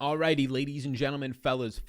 Alrighty, ladies and gentlemen, fellas,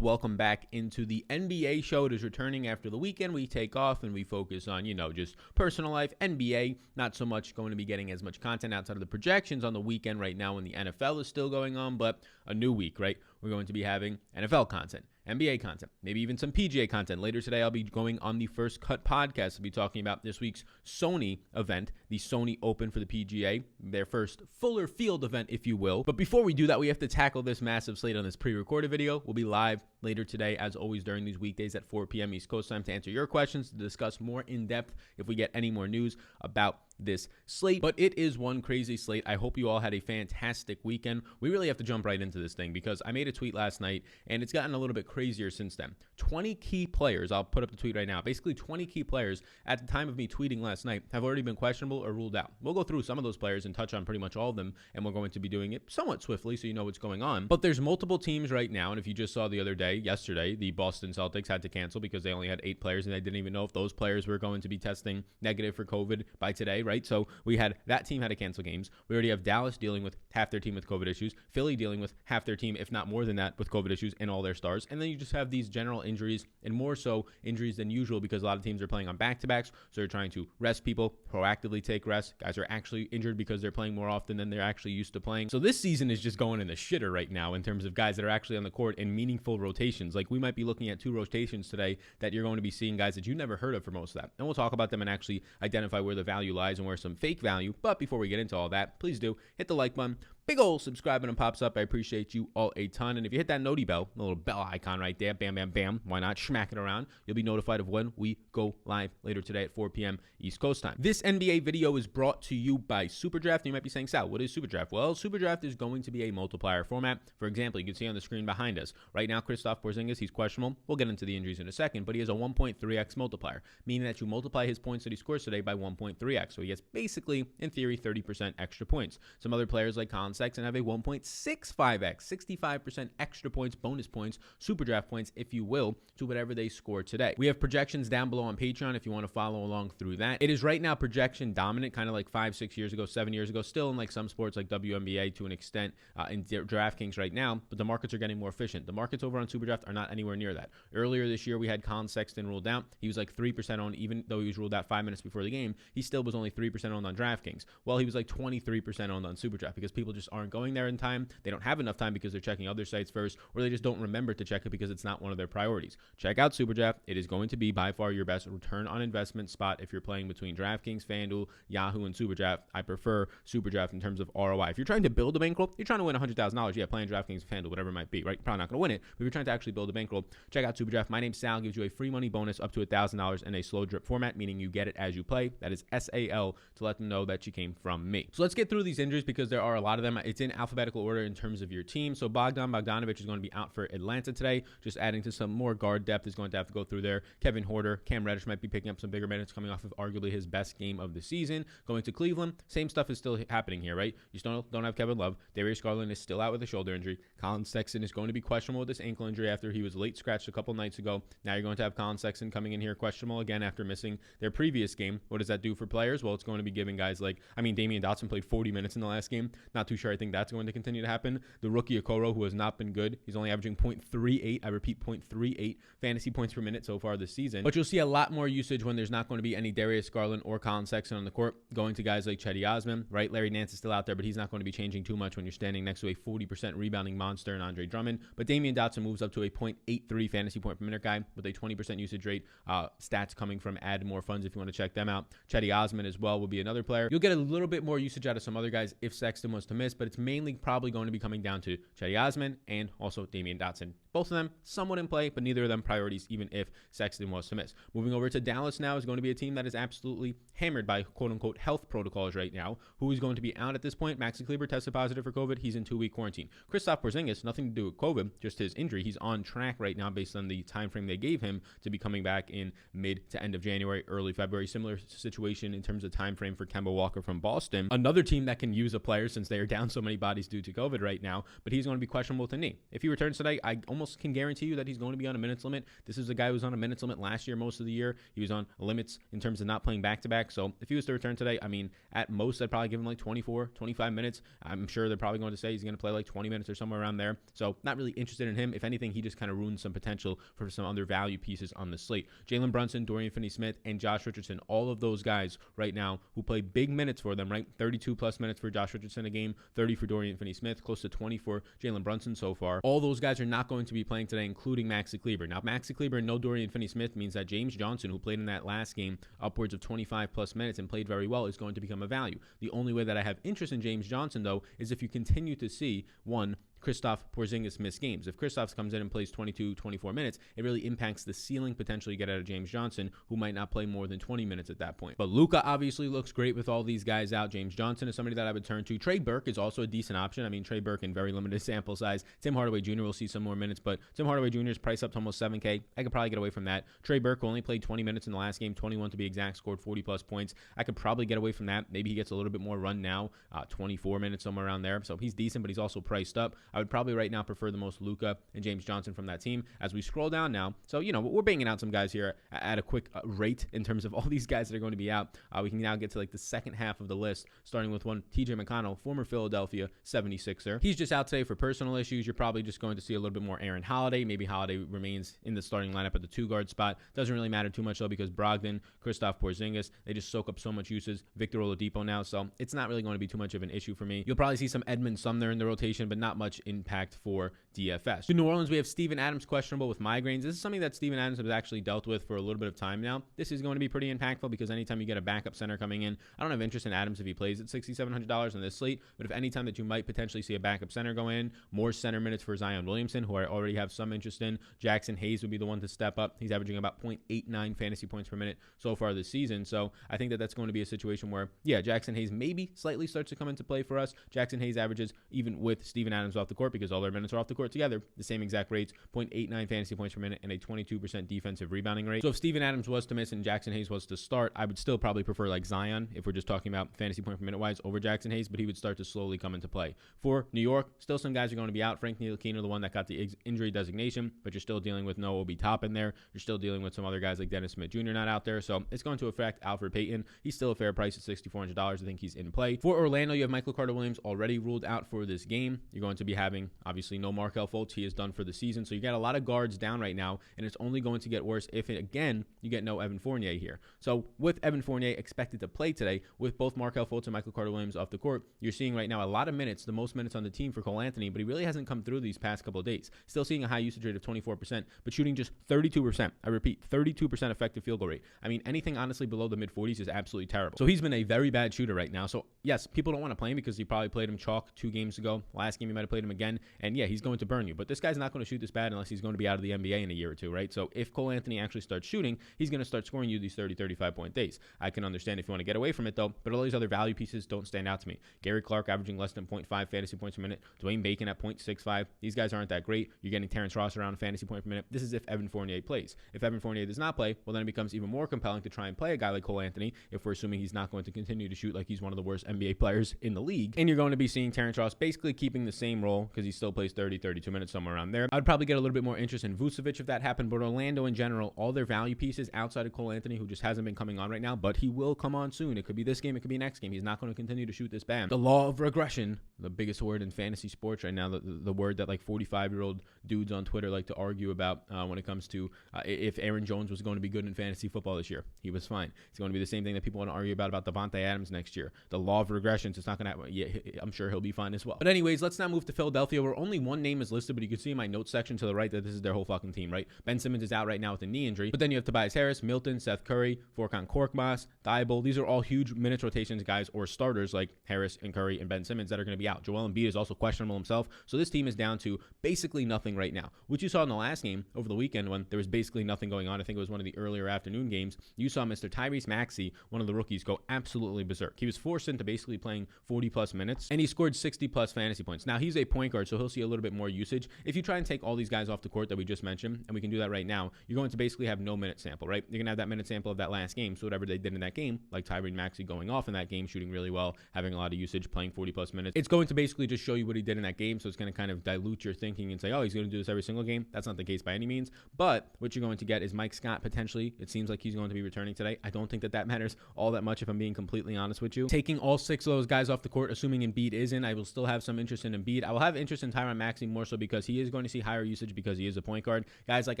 welcome back into the NBA show. It is returning after the weekend. We take off and we focus on, just personal life. NBA, not so much going to be getting as much content outside of the projections on the weekend right now when the NFL is still going on, but a new week, right? We're going to be having NFL content, NBA content, maybe even some PGA content. Later today, I'll be going on the First Cut podcast. I'll be talking about this week's Sony event, the Sony Open for the PGA, their first fuller field event, if you will. But before we do that, we have to tackle this massive slate on this pre-recorded video. We'll be live later today, as always, during these weekdays at 4 p.m. East Coast time to answer your questions, to discuss more in depth if we get any more news about this slate. But it is one crazy slate. I hope you all had a fantastic weekend. We really have to jump right into this thing because I made a tweet last night and it's gotten a little bit crazier since then. 20 key players, I'll put up the tweet right now, basically 20 key players at the time of me tweeting last night have already been questionable or ruled out. We'll go through some of those players and touch on pretty much all of them, and we're going to be doing it somewhat swiftly so you know what's going on. But there's multiple teams right now, and if you just saw the other day, yesterday, the Boston Celtics had to cancel because they only had 8 players and they didn't even know if those players were going to be testing negative for COVID by today, right? So we had that team had to cancel games. We already have Dallas dealing with half their team with COVID issues, Philly dealing with half their team, if not more than that, with COVID issues and all their stars. And then you just have these general injuries, and more so injuries than usual because a lot of teams are playing on back-to-backs, so they're trying to rest people, proactively take rest. Guys are actually injured because they're playing more often than they're actually used to playing. So this season is just going in the shitter right now in terms of guys that are actually on the court in meaningful rotations. Like, we might be looking at 2 rotations today that you're going to be seeing guys that you never heard of for most of that. And we'll talk about them and actually identify where the value lies and where some fake value. But before we get into all that, please do hit the like button. Big ol' subscribe button pops up. I appreciate you all a ton. And if you hit that noti bell, the little bell icon right there, bam, bam, bam, why not smack it around? You'll be notified of when we go live later today at 4 p.m. East Coast time. This NBA video is brought to you by SuperDraft. You might be saying, Sal, what is SuperDraft? Well, SuperDraft is going to be a multiplier format. For example, you can see on the screen behind us. Right now, Kristaps Porzingis, he's questionable. We'll get into the injuries in a second, but he has a 1.3x multiplier, meaning that you multiply his points that he scores today by 1.3x. So he gets basically, in theory, 30% extra points. Some other players like Colin Sexton have a 1.65x, 65% extra points, bonus points, super draft points, if you will, to whatever they score today. We have projections down below on Patreon if you want to follow along through that. It is right now projection dominant, kind of like 5, 6 years ago, 7 years ago, still in like some sports like WNBA to an extent in DraftKings right now, but the markets are getting more efficient. The markets over on SuperDraft are not anywhere near that. Earlier this year, we had Colin Sexton ruled out. He was like 3% owned, even though he was ruled out 5 minutes before the game. He still was only 3% owned on DraftKings. Well, he was like 23% owned on SuperDraft because people just aren't going there in time. They don't have enough time because they're checking other sites first, or they just don't remember to check it because it's not one of their priorities. Check out SuperDraft. It is going to be by far your best return on investment spot if you're playing between DraftKings, FanDuel, Yahoo, and SuperDraft. I prefer SuperDraft in terms of ROI. If you're trying to build a bankroll, you're trying to win $100,000. Yeah, playing DraftKings, FanDuel, whatever it might be, right? You're probably not going to win it, but if you're trying to actually build a bankroll, check out SuperDraft. My name's Sal. Gives you a free money bonus up to $1,000 in a slow drip format, meaning you get it as you play. That is SAL, to let them know that you came from me. So let's get through these injuries because there are a lot of them. It's in alphabetical order in terms of your team. So Bogdanovic is going to be out for Atlanta today. Just adding to some more guard depth is going to have to go through there. Kevin Huerter, Cam Reddish might be picking up some bigger minutes coming off of arguably his best game of the season. Going to Cleveland, same stuff is still happening here, right? You still don't have Kevin Love. Darius Garland is still out with a shoulder injury. Colin Sexton is going to be questionable with this ankle injury after he was late scratched a couple nights ago. Now you're going to have Colin Sexton coming in here questionable again after missing their previous game. What does that do for players? Well, it's going to be giving guys like, Damian Dotson played 40 minutes in the last game. Not too sure I think that's going to continue to happen. The rookie Okoro, who has not been good. He's only averaging 0.38. I repeat, 0.38 fantasy points per minute so far this season. But you'll see a lot more usage when there's not going to be any Darius Garland or Colin Sexton on the court, going to guys like Cedi Osman, right? Larry Nance is still out there, but he's not going to be changing too much when you're standing next to a 40% rebounding monster in Andre Drummond. But Damian Dotson moves up to a 0.83 fantasy point per minute guy with a 20% usage rate. Stats coming from Add More Funds if you want to check them out. Cedi Osman as well will be another player. You'll get a little bit more usage out of some other guys if Sexton was to miss, but it's mainly probably going to be coming down to Cedi Osman and also Damian Dotson. Both of them somewhat in play, but neither of them priorities, even if Sexton was to miss. Moving over to Dallas now is going to be a team that is absolutely hammered by quote-unquote health protocols right now. Who is going to be out at this point? Maxi Kleber tested positive for COVID. He's in 2-week quarantine. Kristaps Porzingis, nothing to do with COVID, just his injury. He's on track right now based on the time frame they gave him to be coming back in mid to end of January, early February. Similar situation in terms of time frame for Kemba Walker from Boston. Another team that can use a player since they are down down so many bodies due to COVID right now, but he's going to be questionable with a knee. If he returns today, I almost can guarantee you that he's going to be on a minutes limit. This is a guy who was on a minutes limit last year most of the year. He was on limits in terms of not playing back-to-back. So if he was to return today, I mean, at most, I'd probably give him like 24, 25 minutes. I'm sure they're probably going to say he's going to play like 20 minutes or somewhere around there. So not really interested in him. If anything, he just kind of ruins some potential for some other value pieces on the slate. Jalen Brunson, Dorian Finney-Smith, and Josh Richardson, all of those guys right now who play big minutes for them, right? 32 plus minutes for Josh Richardson a game, 30 for Dorian Finney-Smith, close to 20 for Jalen Brunson so far. All those guys are not going to be playing today, including Maxi Kleber. Now, Maxi Kleber and no Dorian Finney-Smith means that James Johnson, who played in that last game upwards of 25 plus minutes and played very well, is going to become a value. The only way that I have interest in James Johnson, though, is if you continue to see, one, Kristaps Porzingis miss games. If Kristaps comes in and plays 22, 24 minutes, it really impacts the ceiling potential you get out of James Johnson, who might not play more than 20 minutes at that point. But Luka obviously looks great with all these guys out. James Johnson is somebody that I would turn to. Trey Burke is also a decent option. I mean, Trey Burke in very limited sample size. Tim Hardaway Jr. will see some more minutes, but Tim Hardaway Jr. is priced up to almost $7K. I could probably get away from that. Trey Burke only played 20 minutes in the last game, 21 to be exact, scored 40 plus points. I could probably get away from that. Maybe he gets a little bit more run now, 24 minutes, somewhere around there. So he's decent, but he's also priced up. I would probably right now prefer the most Luka and James Johnson from that team. As we scroll down now, so we're banging out some guys here at a quick rate in terms of all these guys that are going to be out. We can now get to like the second half of the list, starting with one TJ McConnell, former Philadelphia 76er. He's just out today for personal issues. You're probably just going to see a little bit more Aaron Holiday. Maybe Holiday remains in the starting lineup at the 2-guard spot. Doesn't really matter too much though, because Brogdon, Kristaps Porzingis, they just soak up so much uses. Victor Oladipo now, so it's not really going to be too much of an issue for me. You'll probably see some Edmund Sumner in the rotation, but not much impact for DFS. In New Orleans, we have Steven Adams questionable with migraines. This is something that Steven Adams has actually dealt with for a little bit of time now. This is going to be pretty impactful because anytime you get a backup center coming in, I don't have interest in Adams if he plays at $6,700 on this slate, but if anytime that you might potentially see a backup center go in, more center minutes for Zion Williamson, who I already have some interest in. Jackson Hayes would be the one to step up. He's averaging about 0.89 fantasy points per minute so far this season, so I think that that's going to be a situation where, yeah, Jackson Hayes maybe slightly starts to come into play for us. Jackson Hayes averages, even with Steven Adams off the court, because all their minutes are off the court together, the same exact rates, 0.89 fantasy points per minute and a 22% defensive rebounding rate. So if Steven Adams was to miss and Jackson Hayes was to start, I would still probably prefer like Zion, if we're just talking about fantasy point per minute wise, over Jackson Hayes, but he would start to slowly come into play. For New York, still some guys are going to be out. Frank Ntilikina, the one that got the injury designation, but you're still dealing with no Obi Toppin there. You're still dealing with some other guys like Dennis Smith Jr. not out there, so it's going to affect Alfred Payton. He's still a fair price at $6,400. I think he's in play. For Orlando, you have Michael Carter-Williams already ruled out for this game. You're going to be having, obviously, no Markelle Fultz. He is done for the season, so you got a lot of guards down right now, and it's only going to get worse if, again, you get no Evan Fournier here. So with Evan Fournier expected to play today, with both Markelle Fultz and Michael Carter-Williams off the court, you're seeing right now a lot of minutes, the most minutes on the team for Cole Anthony, but he really hasn't come through these past couple of days. Still seeing a high usage rate of 24%, but shooting just 32%. I repeat, 32% effective field goal rate. I mean, anything honestly below the mid-40s is absolutely terrible. So he's been a very bad shooter right now. So yes, people don't want to play him because you probably played him chalk 2 games ago. Last game you might have played him again, and yeah, he's going to burn you. But this guy's not going to shoot this bad unless he's going to be out of the NBA in a year or two, right? So if Cole Anthony actually starts shooting, he's going to start scoring you these 30, 35-point days. I can understand if you want to get away from it, though, but all these other value pieces don't stand out to me. Gary Clark averaging less than 0.5 fantasy points per minute. Dwayne Bacon at 0.65. These guys aren't that great. You're getting Terrence Ross around a fantasy point per minute. This is if Evan Fournier plays. If Evan Fournier does not play, well, then it becomes even more compelling to try and play a guy like Cole Anthony if we're assuming he's not going to continue to shoot like he's one of the worst NBA players in the league. And you're going to be seeing Terrence Ross basically keeping the same role because he still plays 30, 32 minutes, somewhere around there. I would probably get a little bit more interest in Vucevic if that happened, but Orlando in general, all their value pieces outside of Cole Anthony, who just hasn't been coming on right now, but he will come on soon. It could be this game, it could be next game. He's not going to continue to shoot this bad. The law of regression, the biggest word in fantasy sports right now, the word that like 45-year-old dudes on Twitter like to argue about when it comes to if Aaron Jones was going to be good in fantasy football this year. He was fine. It's going to be the same thing that people want to argue about Devontae Adams next year. The law of regressions, it's not going to happen. Yeah, I'm sure he'll be fine as well. But anyways, let's now move to Philadelphia, where only one name is listed, but you can see in my notes section to the right that this is their whole fucking team, right? Ben Simmons is out right now with a knee injury, but then you have Tobias Harris, Milton, Seth Curry, Furkan Korkmaz, Thibault. These are all huge minutes rotations guys or starters like Harris and Curry and Ben Simmons that are going to be out. Joel Embiid is also questionable himself, so this team is down to basically nothing right now, which you saw in the last game over the weekend when there was basically nothing going on. I think it was one of the earlier afternoon games. You saw Mr. Tyrese Maxey, one of the rookies, go absolutely berserk. He was forced into basically playing 40-plus minutes, and he scored 60-plus fantasy points. Now, he's a point guard, so he'll see a little bit more more usage. If you try and take all these guys off the court that we just mentioned, and we can do that right now, you're going to basically have no minute sample, right? You're going to have that minute sample of that last game. So whatever they did in that game, like Tyrese Maxey going off in that game, shooting really well, having a lot of usage, playing 40 plus minutes, it's going to basically just show you what he did in that game. So it's going to kind of dilute your thinking and say, oh, he's going to do this every single game. That's not the case by any means. But what you're going to get is Mike Scott potentially. It seems like he's going to be returning today. I don't think that matters all that much if I'm being completely honest with you. Taking all 6 of those guys off the court, assuming Embiid is in, I will still have some interest in Embiid. I will have interest in Tyrese Maxey more so because he is going to see higher usage because he is a point guard. Guys like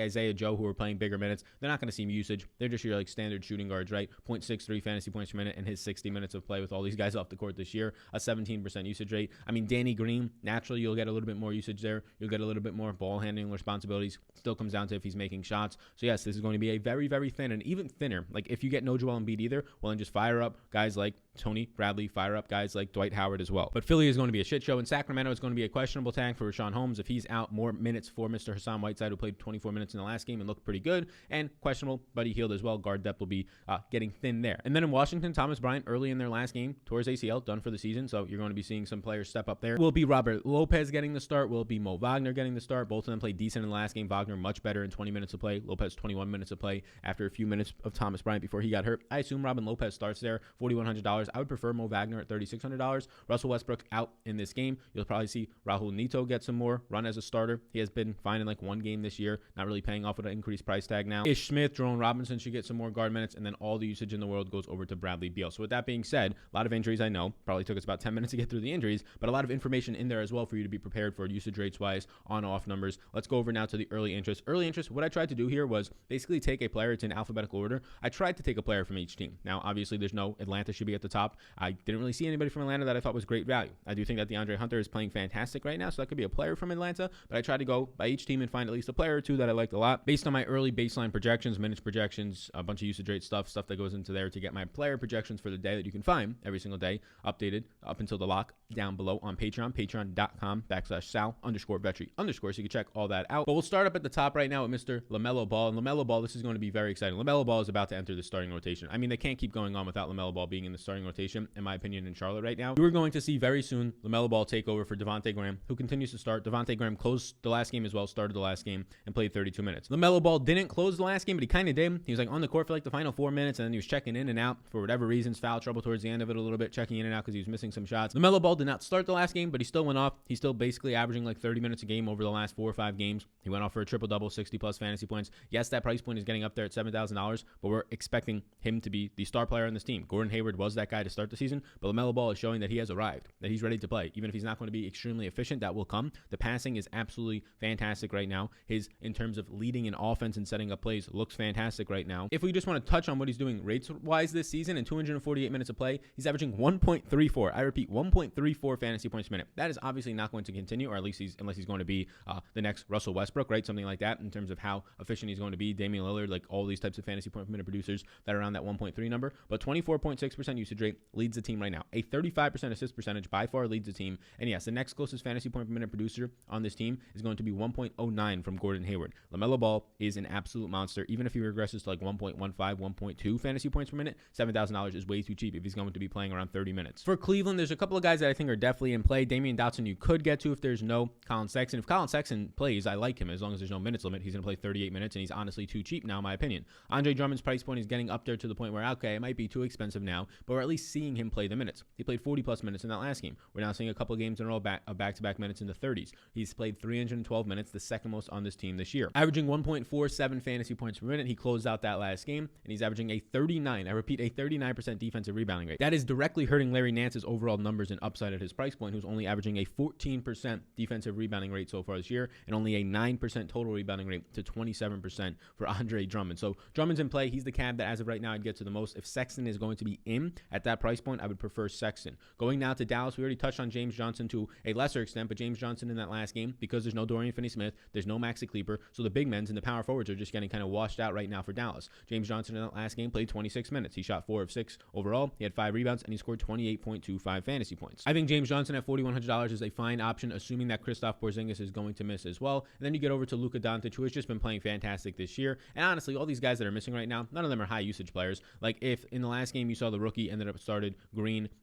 Isaiah Joe who are playing bigger minutes, they're not going to see usage. They're just your like standard shooting guards, right? 0.63 fantasy points per minute in his 60 minutes of play with all these guys off the court this year, a 17% usage rate. I mean, Danny Green, naturally you'll get a little bit more usage there. You'll get a little bit more ball handling responsibilities. Still comes down to if he's making shots. So yes, this is going to be a very, very thin and even thinner. Like if you get no Joel Embiid either, well then just fire up guys like Tony Bradley, fire up guys like Dwight Howard as well. But Philly is going to be a shit show. In Sacramento, it's going to be a questionable tag for Rashawn Holmes. If he's out, more minutes for Mr. Hassan Whiteside, who played 24 minutes in the last game and looked pretty good, and questionable, but he healed as well. Guard depth will be getting thin there. And then in Washington, Thomas Bryant early in their last game, tore his ACL, done for the season. So you're going to be seeing some players step up there. Will it be Robert Lopez getting the start? Will it be Mo Wagner getting the start? Both of them played decent in the last game. Wagner much better in 20 minutes of play. Lopez 21 minutes of play after a few minutes of Thomas Bryant before he got hurt. I assume Robin Lopez starts there, $4,100. I would prefer Mo Wagner at $3,600. Russell Westbrook out in this game. You'll probably see Rahul Neto get some more run as a starter. He has been fine in like one game this year, not really paying off with an increased price tag now. Ish Smith, Jerome Robinson should get some more guard minutes, and then all the usage in the world goes over to Bradley Beal. So with that being said, a lot of injuries I know. Probably took us about 10 minutes to get through the injuries, but a lot of information in there as well for you to be prepared for usage rates wise, on-off numbers. Let's go over now to the early interest. Early interest, what I tried to do here was basically take a player. It's in alphabetical order. I tried to take a player from each team. Now, obviously, there's no Atlanta should be at the top. I didn't really see anybody from Atlanta that I thought was great value. I do think that DeAndre Hunter is playing fantastic right now, so that could be a player from Atlanta, but I tried to go by each team and find at least a player or two that I liked a lot. Based on my early baseline projections, minutes projections, a bunch of usage rate stuff that goes into there to get my player projections for the day that you can find every single day, updated up until the lock down below on Patreon, patreon.com/Sal_Vetri_. So you can check all that out. But we'll start up at the top right now with Mr. Lamello Ball. And Lamello Ball, this is going to be very exciting. Lamello Ball is about to enter the starting rotation. I mean, they can't keep going on without Lamello Ball being in the starting rotation, in my opinion, in Charlotte right now. We're going to see very soon Lamello Ball take over for Devontae Graham, who continues to start. Devontae Graham closed the last game as well, started the last game, and played 32 minutes. Lamello Ball didn't close the last game, but he kind of did. He was like on the court for like the final 4 minutes, and then he was checking in and out for whatever reasons, foul trouble towards the end of it a little bit, checking in and out because he was missing some shots. Lamello Ball did not start the last game, but he still went off. He's still basically averaging like 30 minutes a game over the last 4 or 5 games. He went off for a triple-double, 60-plus fantasy points. Yes, that price point is getting up there at $7,000, but we're expecting him to be the star player on this team. Gordon Hayward was that guy to start the season, but Lamello Ball is showing that he has arrived, that he's ready to play. Even if he's not going to be extremely efficient, that will come. The passing is absolutely fantastic right now. His, in terms of leading in offense and setting up plays, looks fantastic right now. If we just want to touch on what he's doing rates-wise this season, in 248 minutes of play, he's averaging 1.34. I repeat, 1.34 fantasy points per minute. That is obviously not going to continue, or at least unless he's going to be the next Russell Westbrook, right? Something like that in terms of how efficient he's going to be. Damian Lillard, like all these types of fantasy point per minute producers that are around that 1.3 number. But 24.6% usage rate leads the team right now. A 35% assist percentage by far leads the team. And yes, the next closest fantasy point per minute producer on this team is going to be 1.09 from Gordon Hayward. Lamello Ball is an absolute monster. Even if he regresses to like 1.15, 1.2 fantasy points per minute, $7,000 is way too cheap if he's going to be playing around 30 minutes. For Cleveland, there's a couple of guys that I think are definitely in play. Damian Dotson you could get to if there's no Colin Sexton. If Colin Sexton plays, I like him. As long as there's no minutes limit, he's going to play 38 minutes, and he's honestly too cheap now, in my opinion. Andre Drummond's price point is getting up there to the point where, okay, it might be too expensive now, but we're at least seeing him play the minutes. He played 40-plus minutes in that last game. We're now seeing a couple of games in a row back-to-back minutes in the 30s. He's played 312 minutes, the second most on this team this year. Averaging 1.47 fantasy points per minute. He closed out that last game, and he's averaging a 39% defensive rebounding rate. That is directly hurting Larry Nance's overall numbers and upside at his price point, who's only averaging a 14% defensive rebounding rate so far this year, and only a 9% total rebounding rate to 27% for Andre Drummond. So Drummond's in play. He's the cab that as of right now I'd get to the most. If Sexton is going to be in at that price point, I would prefer Sexton. Going now to Dallas, we already touched on James Johnson to a lesser extent, but James Johnson in that last game, because there's no Dorian Finney-Smith, there's no Maxi Kleber, so the big men's and the power forwards are just getting kind of washed out right now for Dallas. James Johnson in that last game played 26 minutes. He shot 4 of 6 overall. He had 5 rebounds, and he scored 28.25 fantasy points. I think James Johnson at $4,100 is a fine option, assuming that Kristaps Porzingis is going to miss as well. And then you get over to Luka Doncic, who has just been playing fantastic this year. And honestly, all these guys that are missing right now, none of them are high usage players. Like if in the last game you saw the rookie ended ended up started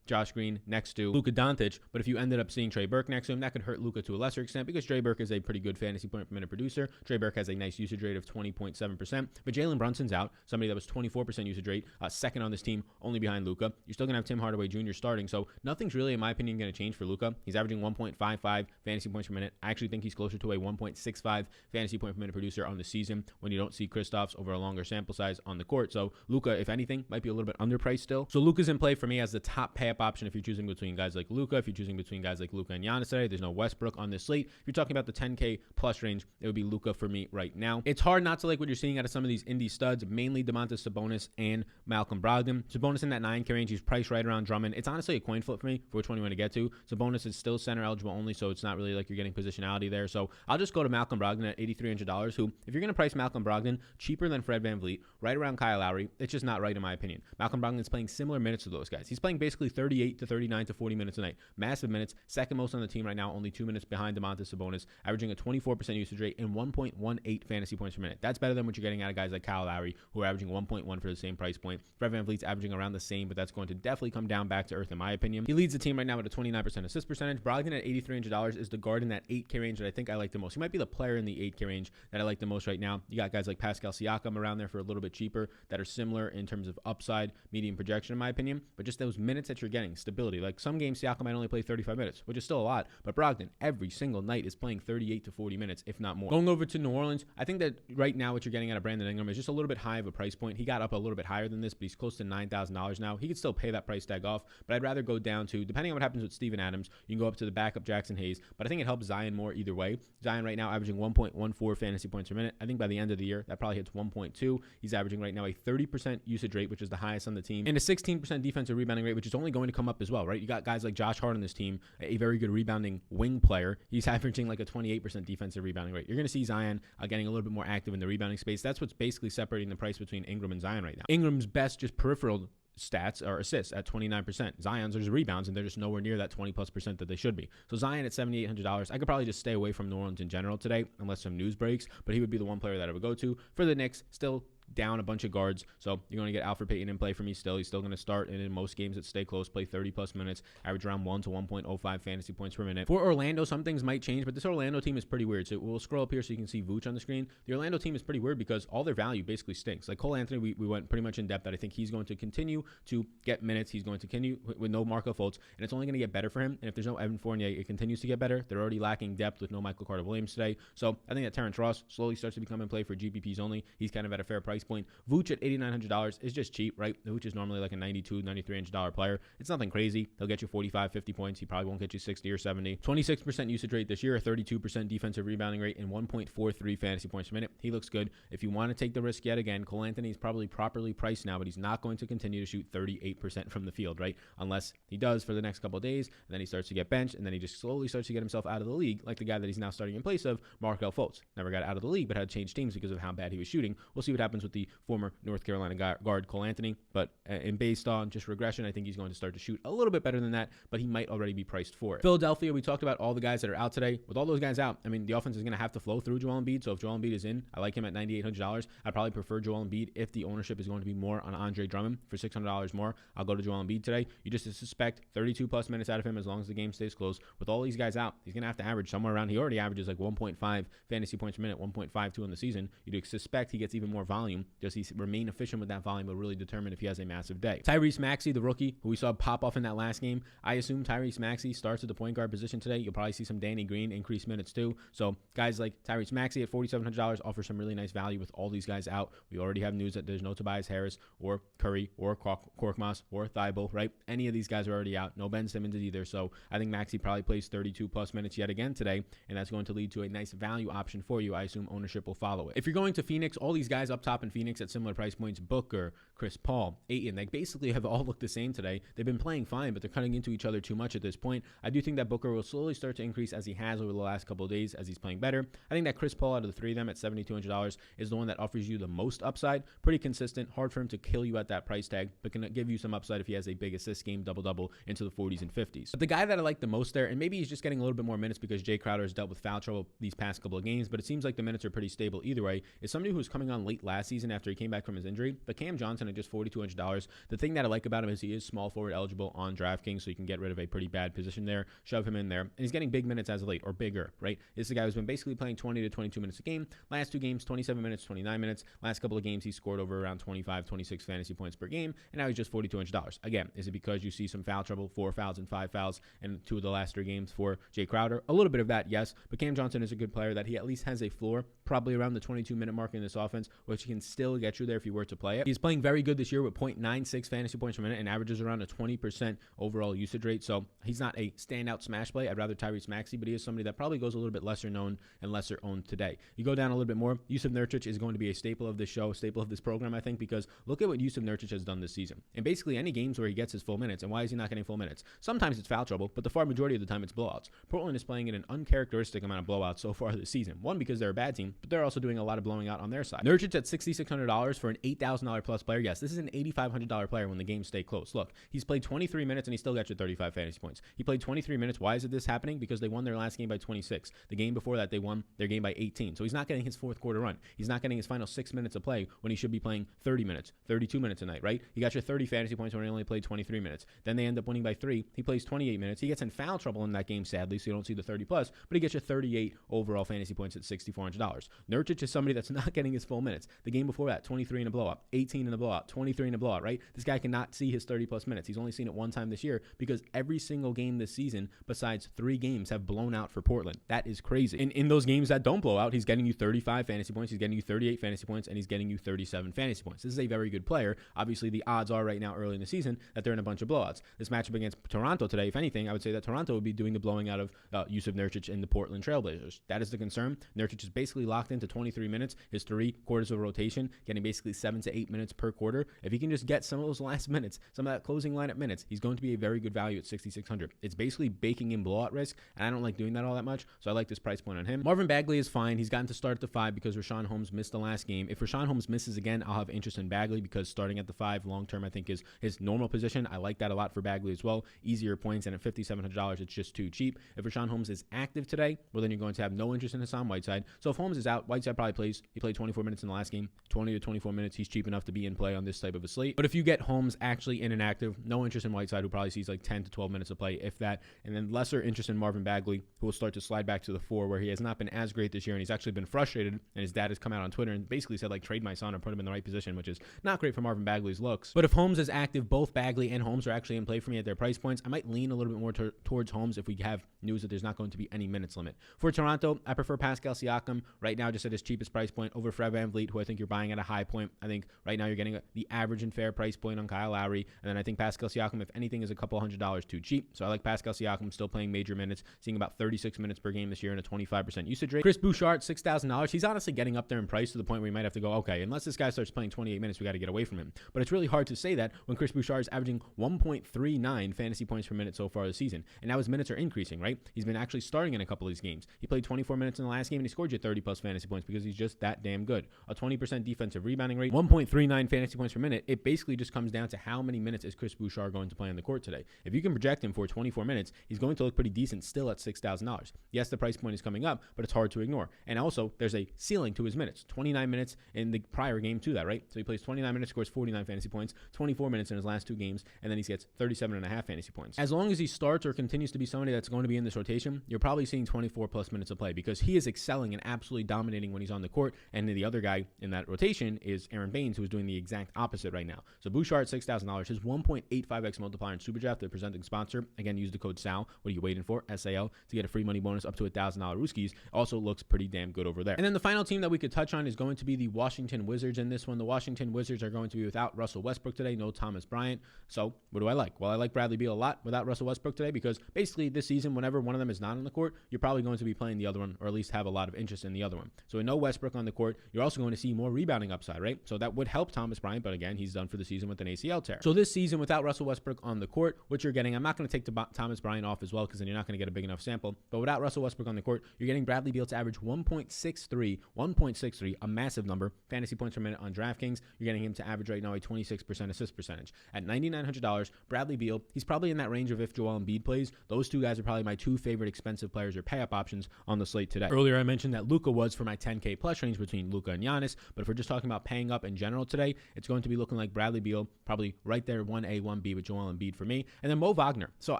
Josh Green next to Luka Doncic. But if you ended up seeing Trey Burke next to him, that could hurt Luka to a lesser extent because Trey Burke is a pretty good fantasy point per minute producer. Trey Burke has a nice usage rate of 20.7%. But Jalen Brunson's out, somebody that was 24% usage rate, second on this team, only behind Luka. You're still going to have Tim Hardaway Jr. starting. So nothing's really, in my opinion, going to change for Luka. He's averaging 1.55 fantasy points per minute. I actually think he's closer to a 1.65 fantasy point per minute producer on the season when you don't see Kristaps over a longer sample size on the court. So Luka, if anything, might be a little bit underpriced still. So Luka's in play for me as the top pay-up option if you're choosing between guys like Luka. If you're choosing between guys like Luka and Giannis today, there's no Westbrook on this slate. If you're talking about the 10K plus range, it would be Luka for me right now. It's hard not to like what you're seeing out of some of these indie studs, mainly Domantas Sabonis and Malcolm Brogdon. Sabonis in that 9K range, he's priced right around Drummond. It's honestly a coin flip for me for which one you want to get to. Sabonis is still center eligible only, so it's not really like you're getting positionality there. So I'll just go to Malcolm Brogdon at $8,300, who, if you're going to price Malcolm Brogdon cheaper than Fred VanVleet, right around Kyle Lowry, it's just not right in my opinion. Malcolm Brogdon's playing similar minutes to those guys. He's playing basically 38 to 39 to 40 minutes a night. Massive minutes, second most on the team right now, only 2 minutes behind Domantas Sabonis, averaging a 24% usage rate and 1.18 fantasy points per minute. That's better than what you're getting out of guys like Kyle Lowry, who are averaging 1.1 for the same price point. Fred VanVleet's averaging around the same, but that's going to definitely come down back to earth in my opinion. He leads the team right now with a 29% assist percentage. Brogdon at $8,300 is the guard in that 8K range that I think I like the most. He might be the player in the 8K range that I like the most right now. You got guys like Pascal Siakam around there for a little bit cheaper that are similar in terms of upside, medium projection in my opinion, but just those minutes that you're getting, stability. Like some games Siakam might only play 35 minutes, which is still a lot, but Brogdon every single night is playing 38 to 40 minutes, if not more. Going over to New Orleans, I think that right now what you're getting out of Brandon Ingram is just a little bit high of a price point. He got up a little bit higher than this, but he's close to $9,000 now. He could still pay that price tag off, but I'd rather go down to, depending on what happens with Steven Adams, you can go up to the backup Jackson Hayes, but I think it helps Zion more either way. Zion right now averaging 1.14 fantasy points per minute. I think by the end of the year, that probably hits 1.2. He's averaging right now a 30% usage rate, which is the highest on the team, and a 16% defensive rebounding rate, which is only going to come up as well, right? You got guys like Josh Hart on this team, a very good rebounding wing player. He's averaging like a 28% defensive rebounding rate. You're going to see Zion getting a little bit more active in the rebounding space. That's what's basically separating the price between Ingram and Zion right now. Ingram's best just peripheral stats are assists at 29%. Zion's are just rebounds, and they're just nowhere near that 20+% that they should be. So Zion at $7,800. I could probably just stay away from New Orleans in general today unless some news breaks, but he would be the one player that I would go to. For the Knicks, still down a bunch of guards, so you're going to get Alfred Payton in play for me still. He's still going to start, and in most games that stay close, play 30+ minutes, average around 1 to 1.05 fantasy points per minute. For Orlando, some things might change, but this Orlando team is pretty weird. So we'll scroll up here so you can see Vooch on the screen. The Orlando team is pretty weird because all their value basically stinks. Like Cole Anthony, we went pretty much in depth that I think he's going to continue to get minutes. He's going to continue with no Marco Fultz, and it's only going to get better for him. And if there's no Evan Fournier, it continues to get better. They're already lacking depth with no Michael Carter-Williams today. So I think that Terrence Ross slowly starts to become in play for GPPs only. He's kind of at a fair price point. Vooch at $8,900 is just cheap, right? Vooch is normally like a $92, $93 player. It's nothing crazy. He'll get you 45, 50 points. He probably won't get you 60 or 70. 26% usage rate this year, a 32% defensive rebounding rate, and 1.43 fantasy points per minute. He looks good. If you want to take the risk yet again, Cole Anthony is probably properly priced now, but he's not going to continue to shoot 38% from the field, right? Unless he does for the next couple of days, and then he starts to get benched, and then he just slowly starts to get himself out of the league, like the guy that he's now starting in place of, Markel Fultz. Never got out of the league, but had to change teams because of how bad he was shooting. We'll see what happens with the former North Carolina guard Cole Anthony, but based on just regression, I think he's going to start to shoot a little bit better than that, but he might already be priced for it. Philadelphia, we talked about all the guys that are out today. With all those guys out, I mean, the offense is going to have to flow through Joel Embiid, so if Joel Embiid is in, I like him at $9,800. I'd probably prefer Joel Embiid if the ownership is going to be more on Andre Drummond for $600 more. I'll go to Joel Embiid today. You just suspect 32+ minutes out of him as long as the game stays close. With all these guys out, he's going to have to average somewhere around, he already averages like 1.5 fantasy points per minute, 1.52 in the season. You'd suspect he gets even more volume. Does he remain efficient with that volume will really determine if he has a massive day. Tyrese Maxey, the rookie, who we saw pop off in that last game, I assume Tyrese Maxey starts at the point guard position today. You'll probably see some Danny Green increase minutes too. So guys like Tyrese Maxey at $4,700 offer some really nice value with all these guys out. We already have news that there's no Tobias Harris or Curry or Korkmaz or Thibault, right? Any of these guys are already out. No Ben Simmons either. So I think Maxey probably plays 32+ minutes yet again today, and that's going to lead to a nice value option for you. I assume ownership will follow it. If you're going to Phoenix, all these guys up top in Phoenix at similar price points, Booker, Chris Paul, Ayton, they basically have all looked the same today. They've been playing fine, but they're cutting into each other too much at this point. I do think that Booker will slowly start to increase as he has over the last couple of days as he's playing better. I think that Chris Paul out of the three of them at $7,200 is the one that offers you the most upside. Pretty consistent, hard for him to kill you at that price tag, but can give you some upside if he has a big assist game, double-double into the 40s and 50s. But the guy that I like the most there, and maybe he's just getting a little bit more minutes because Jay Crowder has dealt with foul trouble these past couple of games, but it seems like the minutes are pretty stable either way, is somebody who was coming on late last season after he came back from his injury. But Cam Johnson at just $4,200. The thing that I like about him is he is small forward eligible on DraftKings, so you can get rid of a pretty bad position there, shove him in there, and he's getting big minutes as of late, or bigger, right? This is a guy who's been basically playing 20 to 22 minutes a game. Last 2 games, 27 minutes, 29 minutes. Last couple of games, he scored over around 25, 26 fantasy points per game, and now he's just $4,200. Again, is it because you see some foul trouble, 4 fouls and 5 fouls, and 2 of the last 3 games for Jay Crowder? A little bit of that, yes, but Cam Johnson is a good player that he at least has a floor, probably around the 22-minute mark in this offense, which can still get you there if you were to play it. He's playing very good this year with 0.96 fantasy points per minute and averages around a 20% overall usage rate, so he's not a standout smash play. I'd rather Tyrese Maxey, but he is somebody that probably goes a little bit lesser known and lesser owned today. You go down a little bit more, Jusuf Nurkic is going to be a staple of this show, staple of this program, I think, because look at what Jusuf Nurkic has done this season. In basically any games where he gets his full minutes, and why is he not getting full minutes? Sometimes it's foul trouble, but the far majority of the time it's blowouts. Portland is playing in an uncharacteristic amount of blowouts so far this season. One, because they're a bad team, but they're also doing a lot of blowing out on their side. Nurkic at $6,600 for an $8,000 plus player. Yes, this is an $8,500 player when the games stay close. Look, he's played 23 minutes and he still got you 35 fantasy points. He played 23 minutes. Why is this happening? Because they won their last game by 26. The game before that, they won their game by 18. So he's not getting his fourth quarter run. He's not getting his final 6 minutes of play when he should be playing 30 minutes, 32 minutes a night, right? He got your 30 fantasy points when he only played 23 minutes. Then they end up winning by 3. He plays 28 minutes. He gets in foul trouble in that game, sadly, so you don't see the 30 plus, but he gets you 38 overall fantasy points at $6,400. Nurkic is somebody that's not getting his full minutes. The game before that, 23 in a blowout, 18 in a blowout, 23 in a blowout, right? This guy cannot see his 30 plus minutes. He's only seen it one time this year because every single game this season, besides 3 games, have blown out for Portland. That is crazy. In those games that don't blow out, he's getting you 35 fantasy points, he's getting you 38 fantasy points, and he's getting you 37 fantasy points. This is a very good player. Obviously, the odds are right now early in the season that they're in a bunch of blowouts. This matchup against Toronto today, if anything, I would say that Toronto would be doing the blowing out of Jusuf Nurkic in the Portland Trailblazers. That is the concern. Nurkic is basically locked into 23 minutes, his 3 quarters of rotation, getting basically 7 to 8 minutes per quarter. If he can just get some of those last minutes, some of that closing lineup minutes, he's going to be a very good value at $6,600. It's basically baking in blowout risk, and I don't like doing that all that much, so I like this price point on him. Marvin Bagley is fine. He's gotten to start at the 5 because Rashawn Holmes missed the last game. If Rashawn Holmes misses again, I'll have interest in Bagley because starting at the 5 long-term, I think, is his normal position. I like that a lot for Bagley as well. Easier points, and at $5,700, it's just too cheap. If Rashawn Holmes is active today, well, then you're going to have no interest in Hassan Whiteside. So if Holmes is out, Whiteside probably plays. He played 24 minutes in the last game, 20 to 24 minutes. He's cheap enough to be in play on this type of a slate. But if you get Holmes actually in and active, no interest in Whiteside, who probably sees like 10 to 12 minutes of play, if that, and then lesser interest in Marvin Bagley, who will start to slide back to the 4, where he has not been as great this year, and he's actually been frustrated, and his dad has come out on Twitter and basically said, like, trade my son or put him in the right position, which is not great for Marvin Bagley's looks. But if Holmes is active, both Bagley and Holmes are actually in play for me at their price points. I might lean a little bit more towards Holmes if we have news that there's not going to be any minutes limit. For Toronto, I prefer Pascal Siakam right now just at his cheapest price point over Fred VanVleet, who I think you're buying at a high point. I think right now you're getting the average and fair price point on Kyle Lowry, and then I think Pascal Siakam, if anything, is a couple $100 too cheap. So I like Pascal Siakam still playing major minutes, seeing about 36 minutes per game this year and a 25% usage rate. Chris Bouchard, $6,000. He's honestly getting up there in price to the point where we might have to go, okay, unless this guy starts playing 28 minutes, we got to get away from him. But it's really hard to say that when Chris Bouchard is averaging 1.39 fantasy points per minute so far this season. And now his minutes are increasing, right? He's been actually starting in a couple of these games. He played 24 minutes in the last game and he scored you 30 plus fantasy points because he's just that damn good. A 20% defensive rebounding rate, 1.39 fantasy points per minute. It basically just comes down to how many minutes is Chris Bouchard going to play on the court today. If you can project him for 24 minutes, he's going to look pretty decent still at $6,000. Yes, the price point is coming up, but it's hard to ignore. And also, there's a ceiling to his minutes. 29 minutes in the prior game to that, right? So he plays 29 minutes, scores 49 fantasy points, 24 minutes in his last 2 games, and then he gets 37.5 fantasy points. As long as he starts or continues to be somebody that's going to be in this rotation, you're probably seeing 24 plus minutes of play because he is excelling and absolutely dominating when he's on the court. And the other guy in that rotation is Aaron Baines, who is doing the exact opposite right now. So Bouchard, $6,000. His 1.85x multiplier in Superdraft, the presenting sponsor. Again, use the code SAL. What are you waiting for? SAL to get a free money bonus up to $1,000 Rooskies. Also looks pretty damn good over there. And then the final team that we could touch on is going to be the Washington Wizards in this one. The Washington Wizards are going to be without Russell Westbrook today. No Thomas Bryant. So what do I like? Well, I like Bradley Beal a lot without Russell Westbrook today because basically this season, whenever one of them is not on the court, you're probably going to be playing the other one or at least have a lot of interest in the other one. So with no Westbrook on the court, you're also going to see more rebounding upside, right? So that would help Thomas Bryant, but again, he's done for the season with an ACL tear. So this season without Russell Westbrook on the court, what you're getting, I'm not going to take Thomas Bryant off as well because then you're not going to get a big enough sample, but without Russell Westbrook on the court, you're getting Bradley Beal to average 1.63, a massive number, fantasy points per minute on DraftKings. You're getting him to average right now a 26% assist percentage. At $9,900, Bradley Beal, he's probably in that range of if Joel Embiid plays. Those two guys are probably my 2 favorite expensive players or pay-up options on the slate today. Earlier, I mentioned that Luka was for my 10K plus range between Luka and Giannis, but if we're just talking about paying up in general today, it's going to be looking like Bradley Beal, probably right there, 1A, 1B with Joel Embiid for me. And then Mo Wagner. So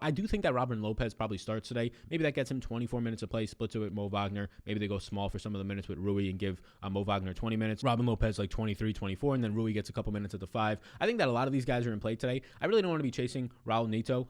I do think that Robin Lopez probably starts today. Maybe that gets him 24 minutes of play, splits it with Mo Wagner. Maybe they go small for some of the minutes with Rui and give Mo Wagner 20 minutes. Robin Lopez like 23, 24, and then Rui gets a couple minutes at the 5. I think that a lot of these guys are in play today. I really don't want to be chasing Raul Neto,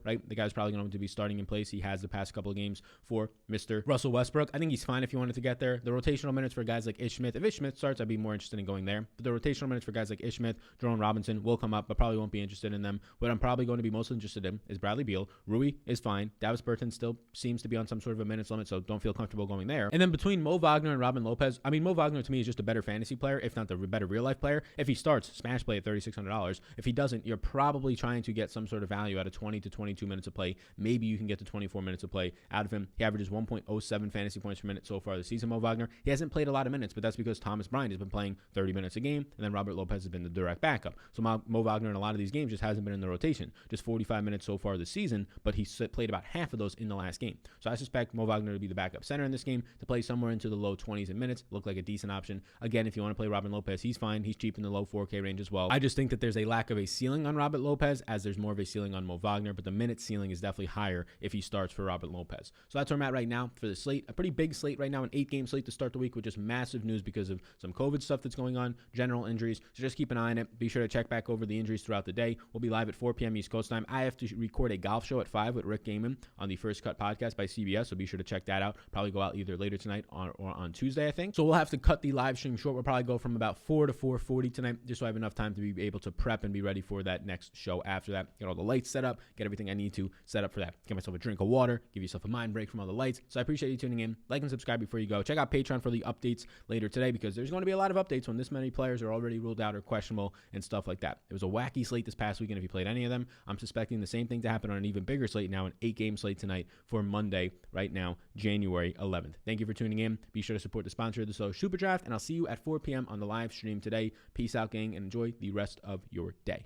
right? The guy's probably going to be starting in place. He has the past couple of games for Mr. Russell Westbrook. I think he's fine if you wanted to get there. The rotational minutes for guys like Ish Smith. If Ish Smith starts, I'd be more interested in going there. But the rotational minutes for guys like Ish Smith, Jerome Robinson will come up, but probably won't be interested in them. What I'm probably going to be most interested in is Bradley Beal. Rui is fine. Davis Bertans still seems to be on some sort of a minutes limit, so don't feel comfortable going there. And then between Mo Wagner and Robin Lopez, I mean, Mo Wagner to me is just a better fantasy player, if not the better real-life player. If he starts, smash play at $3,600. If he doesn't, you're probably trying to get some sort of value out of 20 to 22 minutes of play. Maybe you can get to 24 minutes of play out of him. He averages 1.07 fantasy points per minute so far this season, Mo Wagner. He hasn't played a lot of minutes, but that's because Thomas Bryant has been playing 30 minutes a game, and then Robert Lopez has been the direct backup. So Mo Wagner in a lot of these games just hasn't been in the rotation. Just 45 minutes so far this season, but he played about half of those in the last game. So I suspect Mo Wagner to be the backup center in this game, to play somewhere into the low 20s in minutes. Look like a decent option. Again, if you want to play Robin Lopez, he's fine. He's cheap in the low 4K range as well. I just think that there's a lack of a ceiling on Robert Lopez as there's more of a ceiling on Mo Wagner, but the minute ceiling is definitely higher if he starts for Robert Lopez. So that's where I'm at right now for the slate. A pretty big slate right now, an 8-game slate to start the week with just massive news because of some COVID stuff that's going on, general injuries. So just keep an eye on it. Be sure to check back over the injuries throughout the day. We'll be live at 4 p.m. East Coast time. I have to record a golf show at 5 with Rick Gaiman on the First Cut podcast by CBS, so be sure to check that out. Probably go out either later tonight or on Tuesday, I think. So we'll have to cut the live stream short. We'll probably go from about 4 to 4:40 tonight, just so I have enough time to be able to prep and be ready for that next show after that. Get all the lights set up, get everything I need to set up for that. Get myself a drink of water, give yourself a mind break from all the lights. So I appreciate you tuning in. Like and subscribe before you go. Check out Patreon for the updates later today because there's going to be a lot of updates when this many players are already ruled out or questionable and stuff like that. It was a wacky slate this past weekend if you played any of them. I'm suspecting the same thing to happen on an even bigger slate now, an 8-game slate tonight for Monday, right now, January 11th. Thank you for tuning in. Be sure to support the sponsor of the show, Super Draft, and I'll see you at 4 p.m. on the live stream today. Peace out, gang, and enjoy the rest of your day.